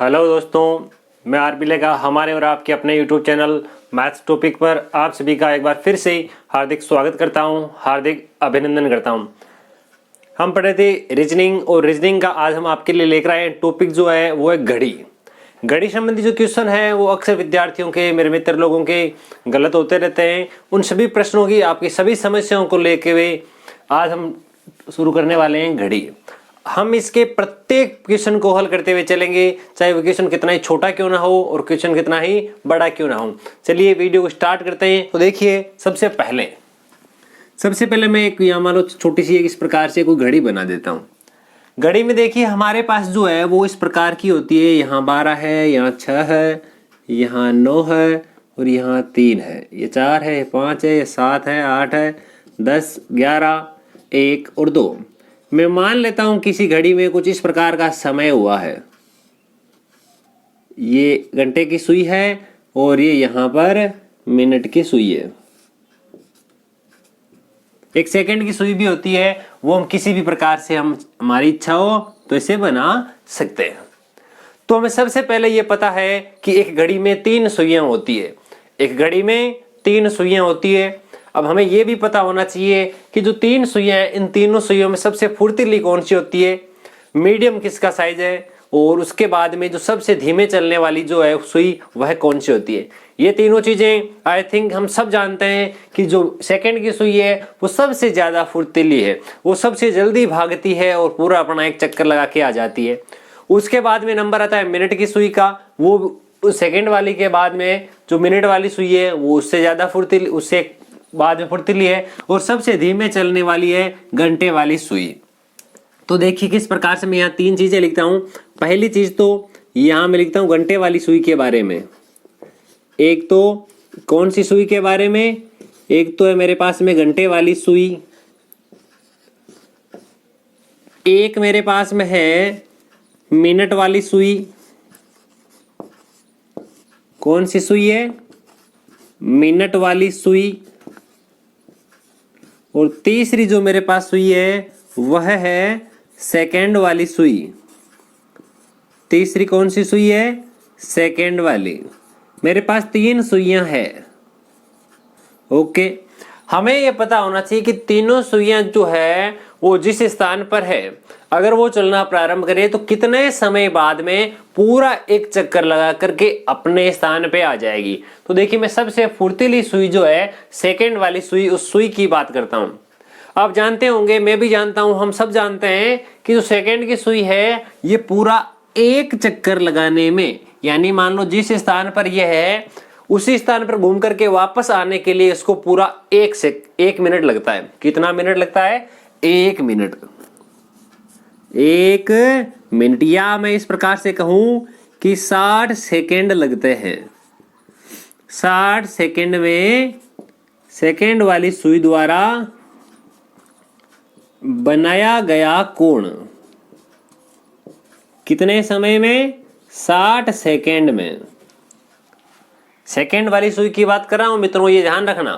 Hello दोस्तों, मैं RP लेगा हमारे और आपके अपने यूट्यूब चैनल मैथ्स टॉपिक पर आप सभी का एक बार फिर से हार्दिक स्वागत करता हूं, हार्दिक अभिनंदन करता हूं। हम पढ़े थे रीजनिंग और रीजनिंग का आज हम आपके लिए लेकर आए हैं टॉपिक जो है वो है घड़ी। घड़ी संबंधी जो क्वेश्चन है वो अक्सर विद्यार्थियों के, मेरे मित्र लोगों के गलत होते रहते हैं। उन सभी प्रश्नों की, आपकी सभी समस्याओं को लेके हुए आज हम शुरू करने वाले हैं घड़ी। हम इसके प्रत्येक क्वेश्चन को हल करते हुए चलेंगे, चाहे वो क्वेश्चन कितना ही छोटा क्यों ना हो और क्वेश्चन कितना ही बड़ा क्यों ना हो। चलिए वीडियो को स्टार्ट करते हैं। तो देखिए, सबसे पहले मैं एक यहाँ मान लो छोटी सी इस प्रकार से कोई घड़ी बना देता हूँ। घड़ी में देखिए हमारे पास जो है वो इस प्रकार की होती है। यहाँ 12 है, यहाँ 6 है, यहाँ 9 है और यहाँ 3 है, ये 4 है, ये 5 है, ये 7 है, 8 है, 10, 11, 1 और 2। मैं मान लेता हूं किसी घड़ी में कुछ इस प्रकार का समय हुआ है। ये घंटे की सुई है और ये यहां पर मिनट की सुई है। एक सेकंड की सुई भी होती है, वो हम किसी भी प्रकार से हम हमारी इच्छा हो तो इसे बना सकते हैं। तो हमें सबसे पहले ये पता है कि एक घड़ी में 3 सुइयां होती है। एक घड़ी में 3 सुइयां होती है। अब हमें यह भी पता होना चाहिए कि जो 3 सुइयां हैं, इन तीनों सुइयों में सबसे फुर्तीली कौन सी होती है, मीडियम किसका साइज है, और उसके बाद में जो सबसे धीमे चलने वाली जो है सुई वह कौन सी होती है। ये तीनों चीजें आई थिंक हम सब जानते हैं कि जो सेकंड की सुई है वो सबसे ज्यादा फुर्तीली है, वो सबसे जल्दी भागती है और पूरा अपना एक चक्कर लगा के आ जाती है। उसके बाद में नंबर आता है मिनट की सुई का। वो सेकंड वाली के बाद में जो मिनट वाली सुई है वो उससे ज्यादा फुर्तीली, उससे बाद में फुर्तीली है, और सबसे धीमे चलने वाली है घंटे वाली सुई। तो देखिए किस प्रकार से मैं यहाँ 3 चीजें लिखता हूं। पहली चीज तो यहां मैं लिखता हूं घंटे वाली सुई के बारे में। एक तो कौन सी सुई के बारे में, एक तो है मेरे पास में घंटे वाली सुई, एक मेरे पास में है मिनट वाली सुई। कौन सी सुई है? मिनट वाली सुई। और तीसरी जो मेरे पास सुई है वह है सेकंड वाली सुई। तीसरी कौन सी सुई है? सेकंड वाली। मेरे पास 3 सुइयां हैं। ओके, हमें यह पता होना चाहिए कि तीनों सुइयां जो है वो जिस स्थान पर है, अगर वो चलना प्रारंभ करे तो कितने समय बाद में पूरा एक चक्कर लगा करके अपने स्थान पे आ जाएगी। तो देखिए मैं सबसे फुर्तीली सुई जो है सेकंड वाली सुई, उस सुई की बात करता हूं। आप जानते होंगे, मैं भी जानता हूं, हम सब जानते हैं कि जो सेकंड की सुई है ये पूरा एक चक्कर लगाने में, यानी मान लो जिस स्थान पर यह है उसी स्थान पर घूम करके वापस आने के लिए इसको पूरा 1 मिनट लगता है। कितना मिनट लगता है? 1 मिनट। 1 मिनट, या मैं इस प्रकार से कहूं कि 60 सेकेंड लगते हैं। 60 सेकेंड में सेकेंड वाली सुई द्वारा बनाया गया कोण कितने समय में? 60 सेकेंड में। सेकेंड वाली सुई की बात कर रहा हूं मित्रों, ये ध्यान रखना।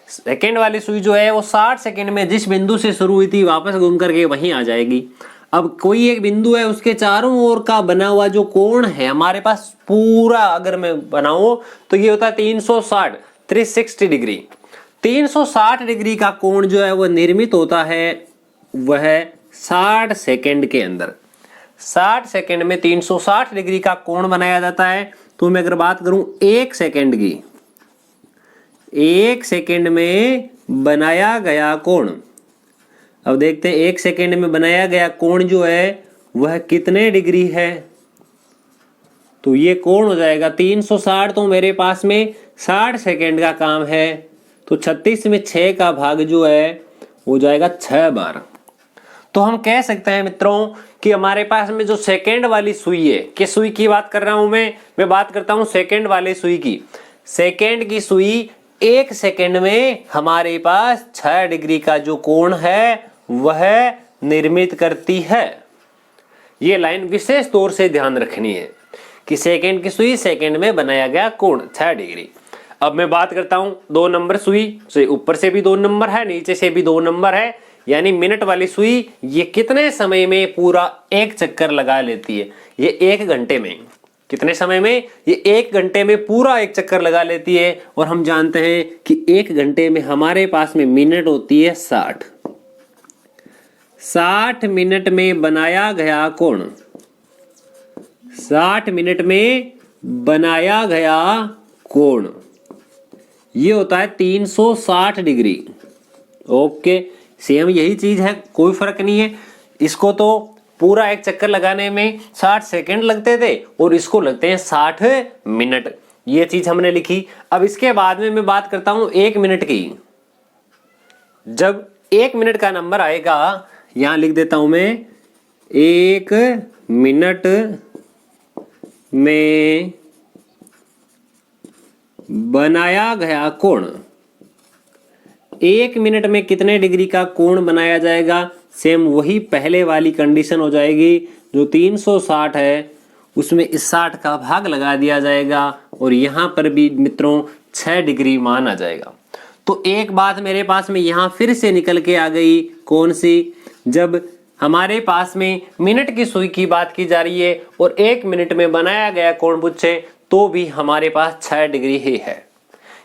सेकेंड वाली सुई जो है वो 60 सेकेंड में जिस बिंदु से शुरू हुई थी वापस घूम करके वहीं आ जाएगी। अब कोई एक बिंदु है, उसके चारों ओर का बना हुआ जो कोण है हमारे पास पूरा अगर मैं बनाऊं तो ये होता है 360 डिग्री। 360 डिग्री का कोण जो है वह निर्मित होता है वह 60 सेकेंड के अंदर। 60 सेकेंड में 360 डिग्री का कोण बनाया जाता है। तो मैं अगर बात करूं 1 सेकेंड की, 1 सेकेंड में बनाया गया कोण, अब देखते हैं 1 सेकेंड में बनाया गया कोण जो है वह कितने डिग्री है। तो ये कोण हो जाएगा 360, तो मेरे पास में 60 सेकेंड का काम है, तो 36 में 6 का भाग जो है हो जाएगा 6 बार। तो हम कह सकते हैं मित्रों कि हमारे पास में जो सेकेंड वाली सुई है, किस सुई की बात कर रहा हूं मैं बात करता हूं सेकेंड वाली सुई की। सेकेंड की सुई 1 सेकेंड में हमारे पास 6 डिग्री का जो कोण है वह निर्मित करती है। यह लाइन विशेष तौर से ध्यान रखनी है कि सेकेंड की सुई सेकेंड में बनाया गया कोण 6 डिग्री। अब मैं बात करता हूं 2 नंबर सुई से, ऊपर से भी 2 नंबर है, नीचे से भी 2 नंबर है। यानी मिनट वाली सुई ये कितने समय में पूरा एक चक्कर लगा लेती है? ये 1 घंटे में। कितने समय में? ये 1 घंटे में पूरा एक चक्कर लगा लेती है। और हम जानते हैं कि 1 घंटे में हमारे पास में मिनट होती है 60। 60 मिनट में बनाया गया कोण, 60 मिनट में बनाया गया कोण ये होता है 360 डिग्री। ओके, सेम यही चीज है, कोई फर्क नहीं है। इसको तो पूरा एक चक्कर लगाने में 60 सेकंड लगते थे और इसको लगते हैं 60 मिनट। ये चीज हमने लिखी। अब इसके बाद में मैं बात करता हूं 1 मिनट की। जब 1 मिनट का नंबर आएगा, यहां लिख देता हूं मैं, 1 मिनट में बनाया गया कोण। 1 मिनट में कितने डिग्री का कोण बनाया जाएगा? सेम वही पहले वाली कंडीशन हो जाएगी। जो 360 है उसमें इस 60 का भाग लगा दिया जाएगा और यहां पर भी मित्रों 6 डिग्री मान आ जाएगा। तो एक बात मेरे पास में यहां फिर से निकल के आ गई, कौन सी? जब हमारे पास में मिनट की सुई की बात की जा रही है और 1 मिनट में बनाया गया कोण पूछे तो भी हमारे पास 6 डिग्री ही है।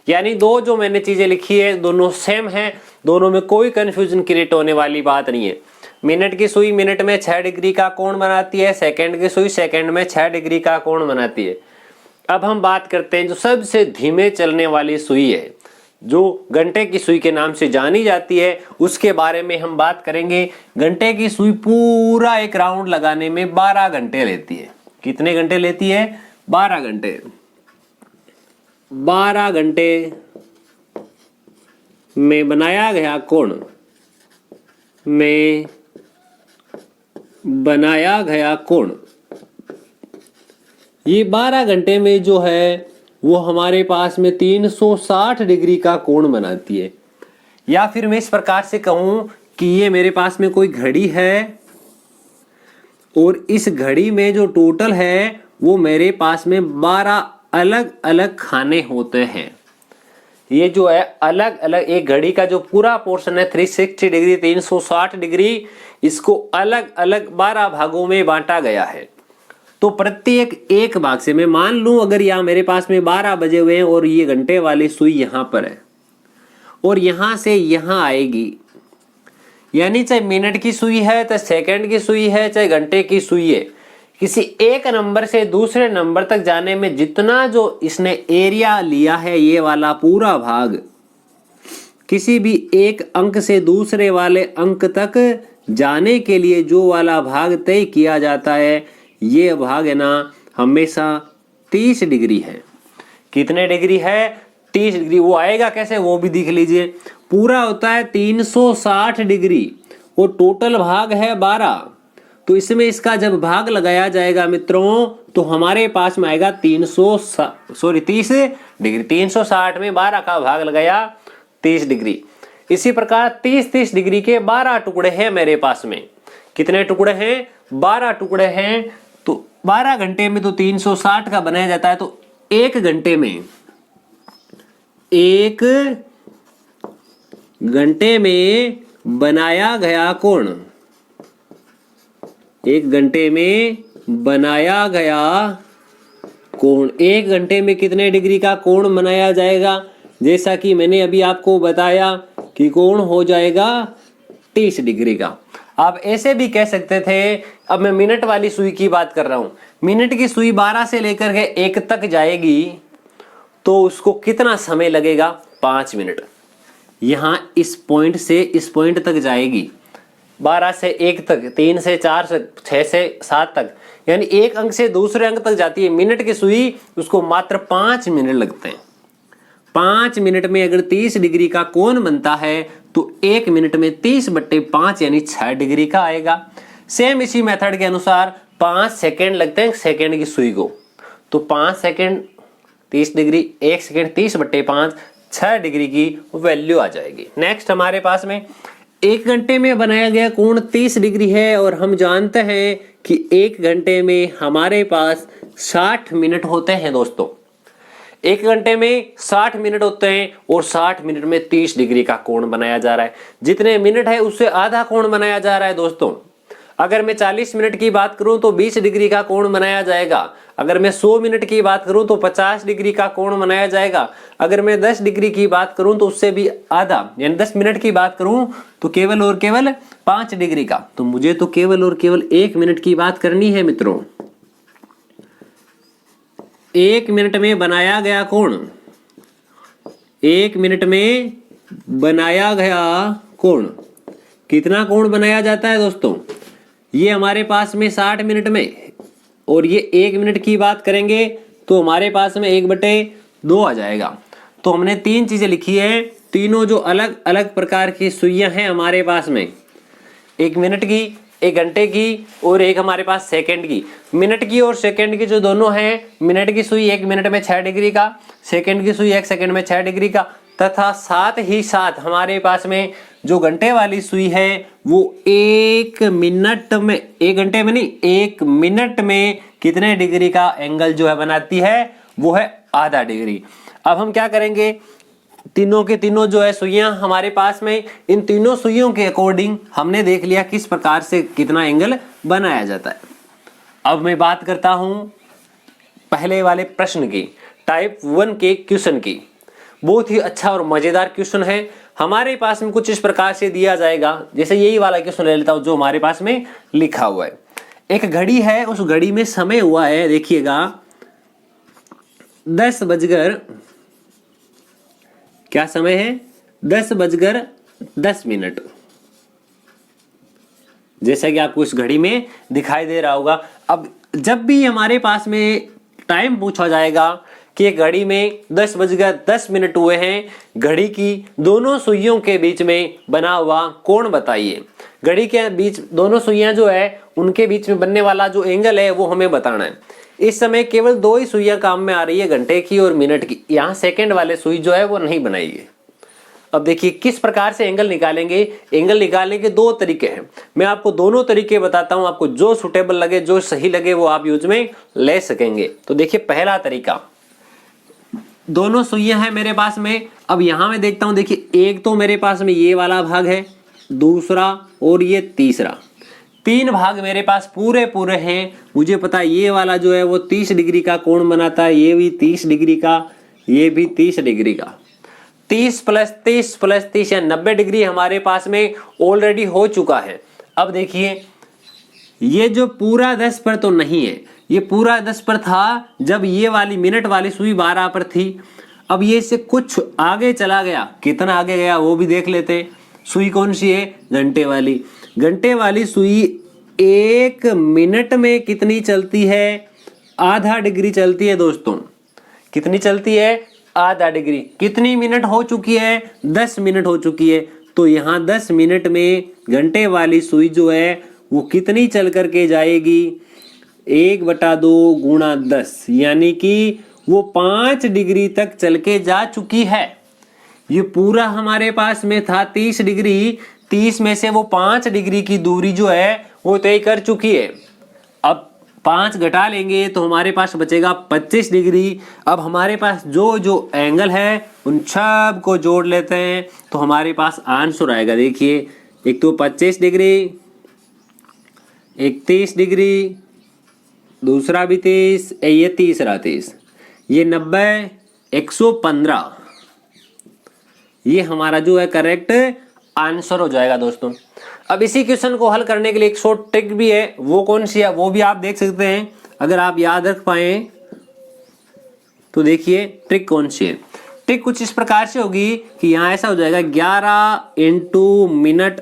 यानी दो जो मैंने चीजें लिखी है दोनों सेम है, दोनों में कोई कंफ्यूजन क्रिएट होने वाली बात नहीं है। मिनट की सुई मिनट में 6 डिग्री का कोण बनाती है, सेकंड की सुई सेकंड में 6 डिग्री का कोण बनाती है। अब हम बात करते हैं जो सबसे धीमे चलने वाली सुई है, जो घंटे की सुई के नाम से जानी जाती है, उसके बारे में हम बात करेंगे। घंटे की सुई पूरा एक राउंड लगाने में 12 घंटे लेती है। कितने घंटे लेती है? 12 घंटे। 12 घंटे में बनाया गया कोण, में बनाया गया कोण, ये 12 घंटे में जो है वो हमारे पास में 360 डिग्री का कोण बनाती है। या फिर मैं इस प्रकार से कहूं कि ये मेरे पास में कोई घड़ी है और इस घड़ी में जो टोटल है वो मेरे पास में 12 अलग अलग खाने होते हैं। ये जो है अलग अलग, एक घड़ी का जो पूरा पोर्शन है 360 डिग्री 360 डिग्री, इसको अलग अलग 12 भागों में बांटा गया है। तो प्रत्येक एक भाग से मैं मान लूं अगर यहाँ मेरे पास में 12 बजे हुए हैं और ये घंटे वाली सुई यहां पर है और यहां से यहां आएगी, यानी चाहे मिनट की सुई है, चाहे सेकंड की सुई है, चाहे घंटे की सुई है, किसी एक नंबर से दूसरे नंबर तक जाने में जितना जो इसने एरिया लिया है, ये वाला पूरा भाग, किसी भी एक अंक से दूसरे वाले अंक तक जाने के लिए जो वाला भाग तय किया जाता है, ये भाग है ना हमेशा 30 डिग्री है। कितने डिग्री है? 30 डिग्री। वो आएगा कैसे वो भी देख लीजिए। पूरा होता है 360 डिग्री और टोटल भाग है 12, तो इसमें इसका जब भाग लगाया जाएगा मित्रों तो हमारे पास में आएगा 30 डिग्री। 360 में 12 का भाग लगाया 30 डिग्री। इसी प्रकार 30 डिग्री के 12 टुकड़े हैं मेरे पास में। कितने टुकड़े हैं? 12 टुकड़े हैं। तो 12 घंटे में तो 360 का बनाया जाता है, तो 1 घंटे में, 1 घंटे में बनाया गया कोण, 1 घंटे में बनाया गया कोण, 1 घंटे में कितने डिग्री का कोण बनाया जाएगा? जैसा कि मैंने अभी आपको बताया कि कोण हो जाएगा 30 डिग्री का। आप ऐसे भी कह सकते थे, अब मैं मिनट वाली सुई की बात कर रहा हूं, मिनट की सुई 12 से लेकर के 1 तक जाएगी तो उसको कितना समय लगेगा? 5 मिनट। यहां इस पॉइंट से इस पॉइंट तक जाएगी, 12 से 1 तक, 3 से 4 से 6 से 7 तक, यानी एक अंक से दूसरे अंक तक जाती है मिनट की सुई, उसको मात्र 5 मिनट लगते हैं। 5 मिनट में अगर 30 डिग्री का कोण बनता है तो 1 मिनट में 30/5 यानी 6 डिग्री का आएगा। सेम इसी मेथड के अनुसार 5 सेकेंड लगते हैं सेकेंड की सुई को, तो 5 सेकेंड 30 डिग्री, 1 सेकेंड 30/5, 6 डिग्री की वैल्यू आ जाएगी। नेक्स्ट हमारे पास में 1 घंटे में बनाया गया कोण 30 डिग्री है और हम जानते हैं कि 1 घंटे में हमारे पास 60 मिनट होते हैं दोस्तों। 1 घंटे में 60 मिनट होते हैं और 60 मिनट में 30 डिग्री का कोण बनाया जा रहा है। जितने मिनट है उससे आधा कोण बनाया जा रहा है दोस्तों। अगर मैं 40 मिनट की बात करूं तो 20 डिग्री का कोण बनाया जाएगा। अगर मैं 100 मिनट की बात करूं तो 50 डिग्री का कोण बनाया जाएगा। अगर मैं 10 डिग्री की बात करूं तो उससे भी आधा यानी 10 मिनट की बात करूं तो केवल और केवल 5 डिग्री का। तो मुझे तो केवल और केवल 1 मिनट की बात करनी है मित्रों। 1 मिनट में बनाया गया कोण, 1 मिनट में बनाया गया कोण, कितना कोण बनाया जाता है दोस्तों? ये हमारे पास में 60 मिनट में, और ये 1 मिनट की बात करेंगे तो हमारे पास में 1/2 आ जाएगा। तो हमने 3 चीजें लिखी है, तीनों जो अलग अलग प्रकार की सुइयां हैं हमारे पास में, 1 मिनट की, 1 घंटे की और एक हमारे पास सेकंड की। मिनट की और सेकंड की जो दोनों हैं, मिनट की सुई 1 मिनट में 6 डिग्री का, सेकंड की सुई 1 सेकंड में 6 डिग्री का, तथा साथ ही साथ हमारे पास में जो घंटे वाली सुई है वो 1 मिनट में, 1 घंटे में नहीं, 1 मिनट में कितने डिग्री का एंगल जो है बनाती है, वो है आधा डिग्री। अब हम क्या करेंगे, तीनों के तीनों जो है सुइयां हमारे पास में, इन तीनों सुइयों के अकॉर्डिंग हमने देख लिया किस प्रकार से कितना एंगल बनाया जाता है। अब मैं बात करता हूं पहले वाले प्रश्न की, टाइप 1 के क्वेश्चन की। बहुत ही अच्छा और मजेदार क्वेश्चन है। हमारे पास में कुछ इस प्रकार से दिया जाएगा, जैसे यही वाला क्वेश्चन ले लेता हूं जो हमारे पास में लिखा हुआ है। एक घड़ी है, उस घड़ी में समय हुआ है, देखिएगा 10 बजकर, क्या समय है, 10:10। जैसा कि आपको इस घड़ी में दिखाई दे रहा होगा। अब जब भी हमारे पास में टाइम पूछा जाएगा कि एक घड़ी में 10:10 हुए हैं, घड़ी की दोनों सुइयों के बीच में बना हुआ कोण बताइए। घड़ी के बीच दोनों सुइयां जो है उनके बीच में बनने वाला जो एंगल है वो हमें बताना है। इस समय केवल 2 ही सुइयां काम में आ रही है, घंटे की और मिनट की। यहाँ सेकंड वाले सुई जो है वो नहीं बनाई है। अब देखिए किस प्रकार से एंगल निकालेंगे। एंगल निकालने के 2 तरीके हैं, मैं आपको दोनों तरीके बताता हूं, आपको जो सुटेबल लगे, जो सही लगे वो आप यूज में ले सकेंगे। तो देखिए पहला तरीका, दोनों सुइयां हैं मेरे पास में। अब यहां मैं देखता हूं, देखिए एक तो मेरे पास में ये वाला भाग है, दूसरा और ये तीसरा, 3 भाग मेरे पास पूरे पूरे हैं। मुझे पता है ये वाला जो है वो 30 डिग्री का कोण बनाता है, ये भी 30 डिग्री का, ये भी 30 डिग्री का। 30 + 30 + 30 या 90 डिग्री हमारे पास में ऑलरेडी हो चुका है। अब देखिए ये जो पूरा 10 पर तो नहीं है, ये पूरा 10 पर था जब ये वाली मिनट वाली सुई 12 पर थी। अब ये इससे कुछ आगे चला गया, कितना आगे गया वो भी देख लेते। सुई कौन सी है, घंटे वाली। घंटे वाली सुई 1 मिनट में कितनी चलती है, आधा डिग्री चलती है दोस्तों। कितनी चलती है, आधा डिग्री। कितनी मिनट हो चुकी है, 10 मिनट हो चुकी है। तो यहाँ 10 मिनट में घंटे वाली सुई जो है वो कितनी चल करके जाएगी, 1/2 × 10, यानी कि वो 5 डिग्री तक चल के जा चुकी है। ये पूरा हमारे पास में था 30 डिग्री, 30 में से वो 5 डिग्री की दूरी जो है वो तय कर चुकी है। अब 5 घटा लेंगे तो हमारे पास बचेगा 25 डिग्री। अब हमारे पास जो जो एंगल है उन सब को जोड़ लेते हैं तो हमारे पास आंसर आएगा। देखिए एक तो 25 डिग्री, एक 30 डिग्री, दूसरा भी 30, ये तीसरा 30, ये 90, 115। ये हमारा जो है करेक्ट आंसर हो जाएगा दोस्तों। अब इसी क्वेश्चन को हल करने के लिए एक शॉर्ट ट्रिक भी है, वो कौन सी है वो भी आप देख सकते हैं। अगर आप याद रख पाए तो देखिए ट्रिक कौन सी है। ट्रिक कुछ इस प्रकार से होगी कि यहां ऐसा हो जाएगा 11 × मिनट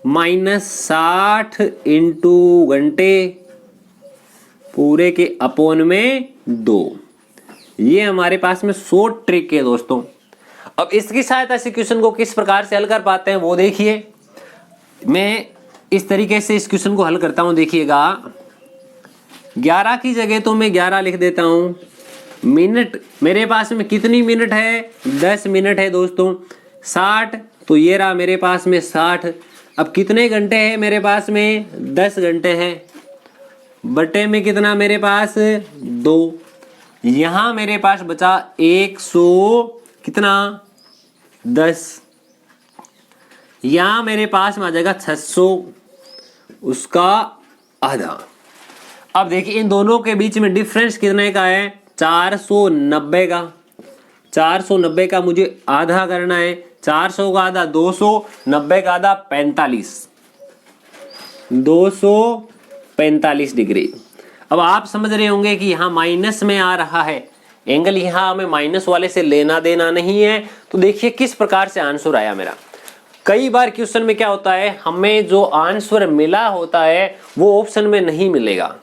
-60 × घंटे पूरे के अपॉन में 2। ये हमारे पास में शॉर्ट ट्रिक है दोस्तों। अब इसकी सहायता से क्वेश्चन को किस प्रकार से हल कर पाते हैं वो देखिए। मैं इस तरीके से इस क्वेश्चन को हल करता हूं, देखिएगा 11 की जगह तो मैं 11 लिख देता हूं। मिनट मेरे पास में कितनी मिनट है, 10 मिनट है दोस्तों। 60 तो ये रहा मेरे पास में 60। अब कितने घंटे हैं मेरे पास में, 10 घंटे हैं। बटे में कितना मेरे पास 2। यहां मेरे पास बचा 100 कितना 10, यहां मेरे पास में आ जाएगा 600 उसका आधा। अब देखिए इन दोनों के बीच में डिफरेंस कितने का है 490 का। 490 का मुझे आधा करना है, 400 का आधा 200, 90 का आधा 45, 245 डिग्री। अब आप समझ रहे होंगे कि यहाँ माइनस में आ रहा है एंगल, यहाँ हमें माइनस वाले से लेना देना नहीं है। तो देखिए किस प्रकार से आंसर आया मेरा। कई बार क्वेश्चन में क्या होता है, हमें जो आंसर मिला होता है वो ऑप्शन में नहीं मिलेगा।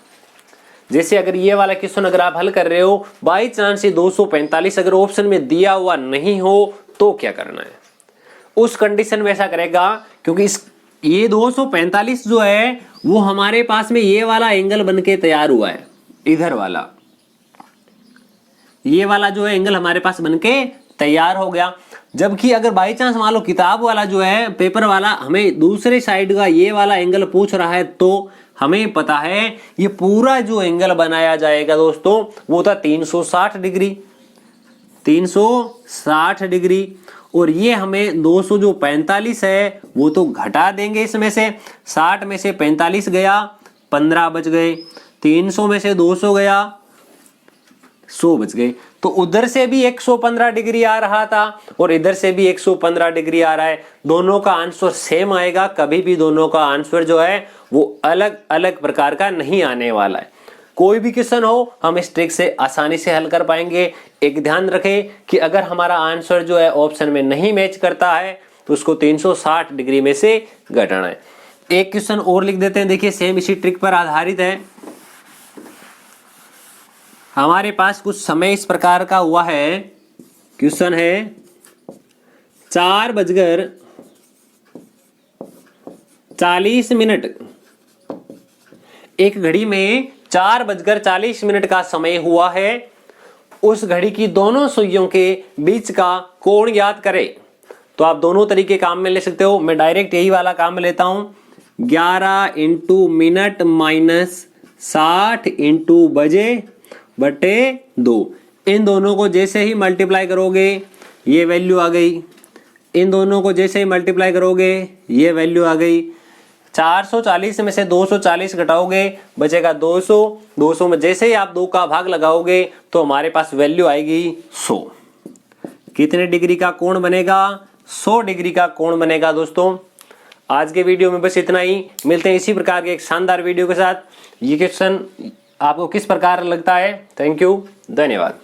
जैसे अगर ये वाला क्वेश्चन अगर आप हल कर रहे हो, बाई चांस ये 245 अगर ऑप्शन में दिया हुआ नहीं हो तो क्या करना है, उस कंडीशन में ऐसा करेगा क्योंकि ये 245 जो है वो हमारे पास में ये वाला एंगल बनके तैयार हुआ है, इधर वाला ये वाला जो है एंगल हमारे पास बनके तैयार हो गया। जबकि अगर बाई चांस मान लो किताब वाला जो है पेपर वाला हमें दूसरे साइड का ये वाला एंगल पूछ रहा है, तो हमें पता है ये पूरा जो एंगल बनाया जाएगा दोस्तों वो था 360 डिग्री, 360 डिग्री। और ये हमें 245 है वो तो घटा देंगे इसमें से, 60 में से 45 गया 15 बच गए, 300 में से 200 गया 100 बच गए। तो उधर से भी 115 डिग्री आ रहा था और इधर से भी 115 डिग्री आ रहा है, दोनों का आंसर सेम आएगा। कभी भी दोनों का आंसर जो है वो अलग अलग प्रकार का नहीं आने वाला है। कोई भी क्वेश्चन हो हम इस ट्रिक से आसानी से हल कर पाएंगे। एक ध्यान रखें कि अगर हमारा आंसर जो है ऑप्शन में नहीं मैच करता है तो उसको 360 डिग्री में से घटाना है। एक क्वेश्चन और लिख देते हैं, देखिए सेम इसी ट्रिक पर आधारित है। हमारे पास कुछ समय इस प्रकार का हुआ है, क्वेश्चन है 4:40 एक घड़ी में 4:40 का समय हुआ है। उस घड़ी की दोनों सुइयों के बीच का कोण याद करें। तो आप दोनों तरीके काम में ले सकते हो, मैं डायरेक्ट यही वाला काम में लेता हूं। 11 × मिनट माइनस 60 × बजे बटे 2। इन दोनों को जैसे ही मल्टीप्लाई करोगे ये वैल्यू आ गई, इन दोनों को जैसे ही मल्टीप्लाई करोगे ये वैल्यू आ गई। 440 में से 240 घटाओगे बचेगा 200, 200 में जैसे ही आप 2 का भाग लगाओगे तो हमारे पास वैल्यू आएगी 100। कितने डिग्री का कोण बनेगा, 100 डिग्री का कोण बनेगा। दोस्तों आज के वीडियो में बस इतना ही, मिलते हैं इसी प्रकार के एक शानदार वीडियो के साथ। ये क्वेश्चन आपको किस प्रकार लगता है? थैंक यू, धन्यवाद।